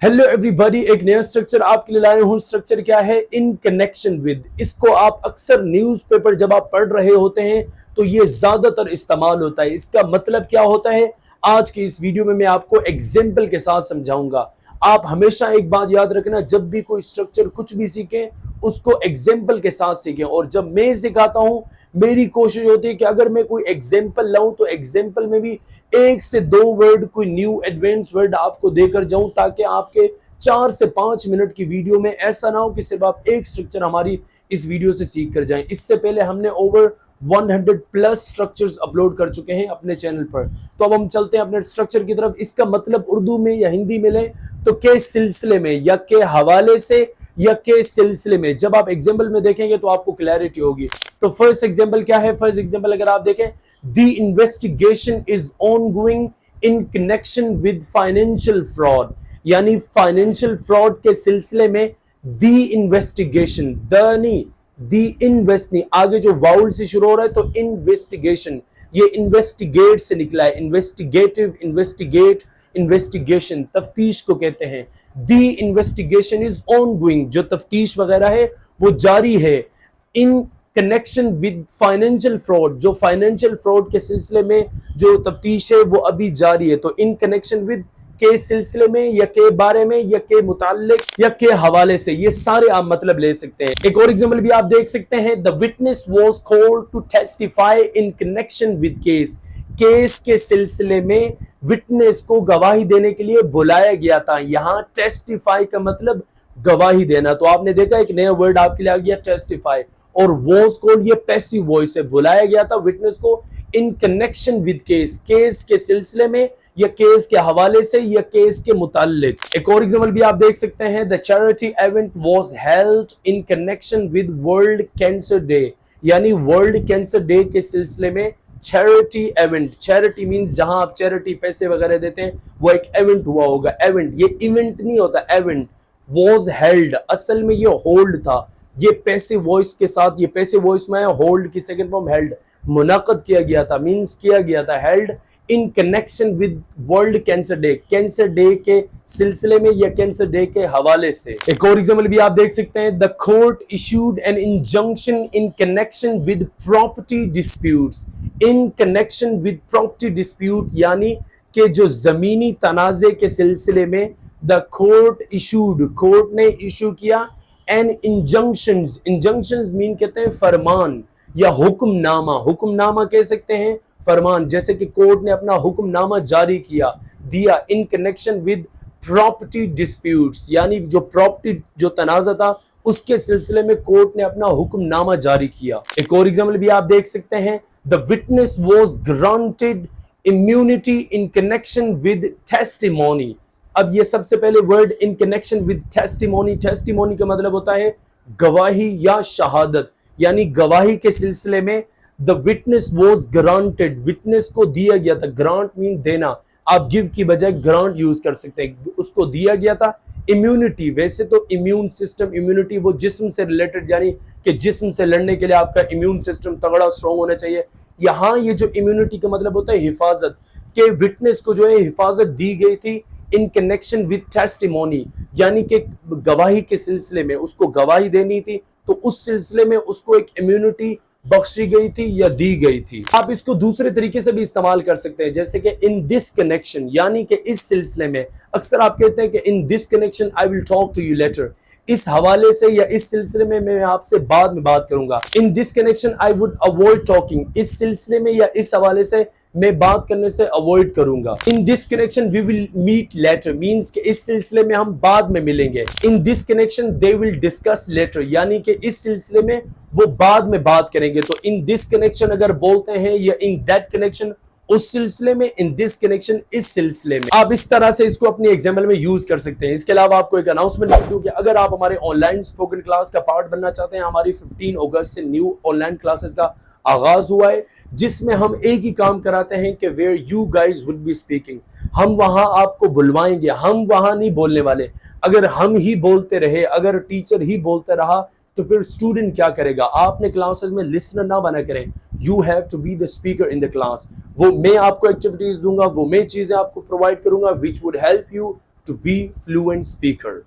Hello everybody, एक नया structure आपके लिए लाए हूं। स्ट्रक्चर क्या है? इन कनेक्शन विद। इसको आप अक्सर न्यूज़पेपर जब आप पढ़ रहे होते हैं तो ये ज्यादातर इस्तेमाल होता है। इसका मतलब क्या होता है, आज की इस वीडियो में मैं आपको एग्जाम्पल के साथ समझाऊंगा। आप हमेशा एक बात याद रखना, जब भी कोई स्ट्रक्चर कुछ भी सीखें उसको एग्जाम्पल के साथ सीखें। और जब मैं सिखाता हूं मेरी कोशिश होती है कि अगर मैं कोई एग्जाम्पल लाऊं तो एग्जाम्पल में भी एक से दो वर्ड, कोई न्यू एडवांस वर्ड आपको देकर जाऊं, ताकि आपके 4 से 5 मिनट की वीडियो में ऐसा ना हो कि सिर्फ आप एक स्ट्रक्चर हमारी इस वीडियो से सीख कर जाएं। इससे पहले हमने ओवर 100 प्लस स्ट्रक्चर्स अपलोड कर चुके हैं अपने चैनल पर। तो अब हम चलते हैं अपने स्ट्रक्चर की तरफ। इसका मतलब उर्दू में या हिंदी में लें तो के सिलसिले में या के हवाले से या के सिलसिले में। जब आप एग्जाम्पल में देखेंगे तो आपको क्लैरिटी होगी। तो फर्स्ट एग्जाम्पल क्या है? फर्स्ट एग्जाम्पल अगर आप देखें, The investigation is ongoing in connection with financial fraud। यानी फाइनेंशियल फ्रॉड के सिलसिले में the investigation, द नहीं, the invest नहीं, आगे जो वाउल से शुरू हो रहा है तो इन्वेस्टिगेशन, ये इन्वेस्टिगेट से निकला है। इन्वेस्टिगेटिव, इन्वेस्टिगेट, इन्वेस्टिगेशन तफ्तीश को कहते हैं। The investigation is ongoing, जो तफ्तीश वगैरह है वो जारी है। इन कनेक्शन विद फाइनेंशियल फ्रॉड, जो फाइनेंशियल फ्रॉड के सिलसिले में जो तफ्तीश है वो अभी जारी है। तो इन कनेक्शन विद के सिलसिले में या के बारे में या के मुताल्लिक या के हवाले से, ये सारे आप मतलब ले सकते हैं। एक और एग्जांपल भी आप देख सकते हैं। The witness was called to testify in connection with case. Case के सिलसिले में विटनेस को गवाही देने के लिए बुलाया गया था। यहां टेस्टिफाई का मतलब गवाही देना। तो आपने देखा एक नया वर्ड आपके लिए आ गया, टेस्टिफाई। और वॉज कॉल्ड, ये पैसिव वॉइस है, बुलाया गया था विटनेस को इन कनेक्शन विद केस, केस के सिलसिले में या केस के हवाले से या केस के मुताल्लिक। एक और एग्जांपल भी आप देख सकते हैं। The charity event was held in connection with world cancer day. यानी वर्ल्ड कैंसर डे के सिलसिले में चैरिटी इवेंट, चैरिटी मींस जहां आप चैरिटी पैसे वगैरह देते हैं, वो एक इवेंट हुआ होगा। इवेंट, ये इवेंट नहीं होता, इवेंट। वाज हेल्ड, असल में ये होल्ड था। ये पैसिव वॉइस के साथ, ये पैसिव वॉइस में है, होल्ड की सेकंड फॉर्म हेल्ड, मुनाकद किया गया था, मींस किया गया था। Held in connection with world cancer day, cancer day के सिलसिले में या कैंसर डे के हवाले से। एक और एग्जांपल भी आप देख सकते हैं। The court issued N injunction in connection with property disputes. In connection with property dispute यानी कि जो जमीनी तनाजे के सिलसिले में द कोर्ट इशूड, कोर्ट ने इशू किया एन इंजंक्शंस, इंजंक्शंस मीन कहते हैं फरमान या हुक्मनामा। हुक्मनामा कह सकते हैं फरमान, जैसे कि कोर्ट ने अपना हुक्मनामा जारी किया, दिया इन कनेक्शन विद प्रॉपर्टी डिस्प्यूट्स। यानी जो प्रॉपर्टी जो तनाजा था उसके सिलसिले में कोर्ट ने अपना हुक्मनामा जारी किया। एक और एग्जाम्पल भी आप देख सकते हैं। The witness was granted immunity in connection with testimony. अब ये सबसे पहले word in connection with testimony, testimony का मतलब होता है गवाही या शहादत। यानी गवाही के सिलसिले में the witness was granted, witness को दिया गया था। ग्रांट मीन देना, आप गिव की बजाय ग्रांट यूज कर सकते हैं। उसको दिया गया था इम्यूनिटी। वैसे तो इम्यून सिस्टम, इम्यूनिटी वो जिस्म से रिलेटेड, यानी कि जिस्म से लड़ने के लिए आपका इम्यून सिस्टम तगड़ा स्ट्रॉन्ग होना चाहिए। यहाँ ये जो इम्यूनिटी का मतलब होता है हिफाजत, के विटनेस को जो है हिफाजत दी गई थी इन कनेक्शन विद टेस्टिमोनी, यानी कि गवाही के सिलसिले में उसको गवाही देनी थी, तो उस सिलसिले में उसको एक इम्यूनिटी बख्शी गई थी या दी गई थी। आप इसको दूसरे तरीके से भी इस्तेमाल कर सकते हैं, जैसे कि इन दिस कनेक्शन, यानी कि इस सिलसिले में। अक्सर आप कहते हैं कि in this connection I will talk to you later, इस हवाले से या इस सिलसिले में मैं आपसे बाद में बात करूंगा। In this connection I would avoid talking, इस सिलसिले में या इस हवाले से मैं बात करने से अवॉइड करूंगा। In this connection we will meet later, means कि इस सिलसिले में हम बाद में मिलेंगे। In this connection they will discuss later, यानी कि इस सिलसिले में वो बाद में बात करेंगे। तो इन दिस कनेक्शन अगर बोलते हैं या इन दैट कनेक्शन उस सिलसिले में, इन दिस कनेक्शन इस सिलसिले में। आप इस तरह से इसको अपनी एग्जाम्पल में यूज कर सकते हैं। इसके अलावा आपको एक अनाउंसमेंट कर दूं कि अगर आप हमारे ऑनलाइन स्पोकन क्लास का पार्ट बनना चाहते हैं, हमारी 15 अगस्त से न्यू ऑनलाइन क्लासेस का आगाज हुआ है, जिसमें हम एक ही काम कराते हैं कि where you guys would be speaking. हम वहां आपको बुलवाएंगे, हम वहां नहीं बोलने वाले। अगर हम ही बोलते रहे, अगर टीचर ही बोलते रहा, तो फिर स्टूडेंट क्या करेगा? आपने क्लासेस में लिसनर ना बना करें, you have to be the speaker in the class. वो मैं आपको एक्टिविटीज दूंगा, वो मैं चीजें आपको प्रोवाइड करूंगा which would help you to be fluent speaker.